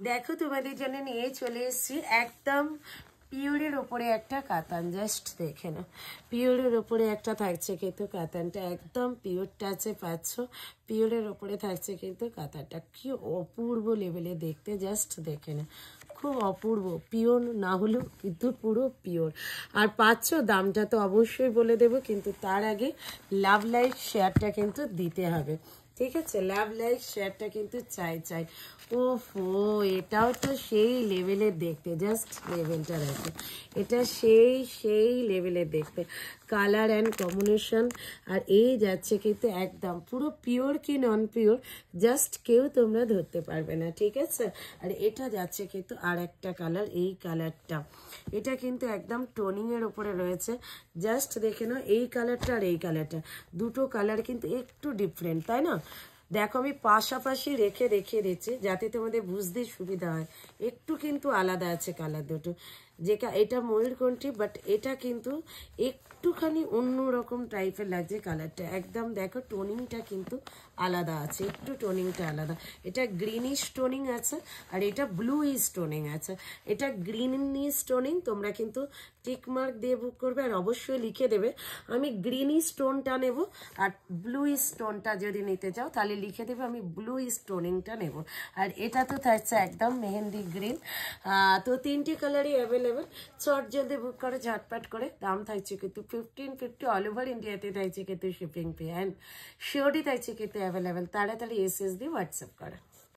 দেখো তোমাদের জন্য নিয়ে চলে এসেছি একদম পিওরের ওপরে একটা কাতান। জাস্ট দেখে না, পিওরের ওপরে একটা থাকছে কিন্তু কাতানটা একদম পিওর টাচে পাচ্ছ। পিওরের ওপরে থাকছে কিন্তু কাতানটা, কি অপূর্ব লেভেলে দেখতে, জাস্ট দেখে না, খুব অপূর্ব। পিওর না হলেও কিন্তু পুরো পিওর। আর পাচ্ছ, দামটা তো অবশ্যই বলে দেবো, কিন্তু তার আগে লাভ লাইক শেয়ারটা কিন্তু দিতে হবে, ঠিক আছে? লাভ লাইক শেয়ারটা কিন্তু চাই। ওফো, এটাও তো সেই লেভেলের দেখতে, জাস্ট লেভেলটা দেখো, এটা সেই লেভেলের দেখতে, কালার অ্যান্ড কম্বিনেশন। আর এই যাচ্ছে কিন্তু একদম পুরো পিওর কি নন পিওর জাস্ট কেউ তোমরা ধরতে পারবে না, ঠিক আছে? আর এটা যাচ্ছে কিন্তু আর একটা কালার, এই কালারটা, এটা কিন্তু একদম টোনিংয়ের ওপরে রয়েছে। জাস্ট দেখে নাও, এই কালারটা আর এই কালারটা, দুটো কালার কিন্তু একটু ডিফারেন্ট, তাই না? দেখো, আমি পাশাপাশি রেখে দেখিয়ে দিচ্ছি যাতে তোমাদের বুঝতে সুবিধা হয়। একটু কিন্তু আলাদা আছে কালার দুটো, যেটা এটা ময়ূরকণ্ঠী, বাট এটা কিন্তু একটুখানি অন্যরকম টাইপের লাগছে কালারটা। একদম দেখো, টোনিংটা কিন্তু আলাদা আছে, একটু টোনিংটা আলাদা। এটা গ্রিনিশ টোনিং আছে আর এটা ব্লুইশ টোনিং আছে। এটা গ্রিনিশ টোনিং, তোমরা কিন্তু টিকমার্ক দিয়ে বুক করবে আর অবশ্যই লিখে দেবে আমি গ্রিনিশ টোনটা নেব, আর ব্লুইশ টোনটা যদি নিতে চাও তাহলে লিখে দেবে আমি ব্লুইশ টোনিংটা নেব। আর এটা তো থাকছে একদম মেহেন্দি গ্রিন। তো তিনটি কালারই অ্যাভেলেবেল, চট জলদি বুক করে ঝটপট করে। দাম থাকছে কিন্তু 1550 অল ওভার ইন্ডিয়াতে থাকছে কিন্তু শিপিং পে, অ্যান্ড শিওরই থাকছে কিন্তু অ্যাভেলেবেল। তাড়াতাড়ি এসএস দিয়ে হোয়াটসঅ্যাপ করা।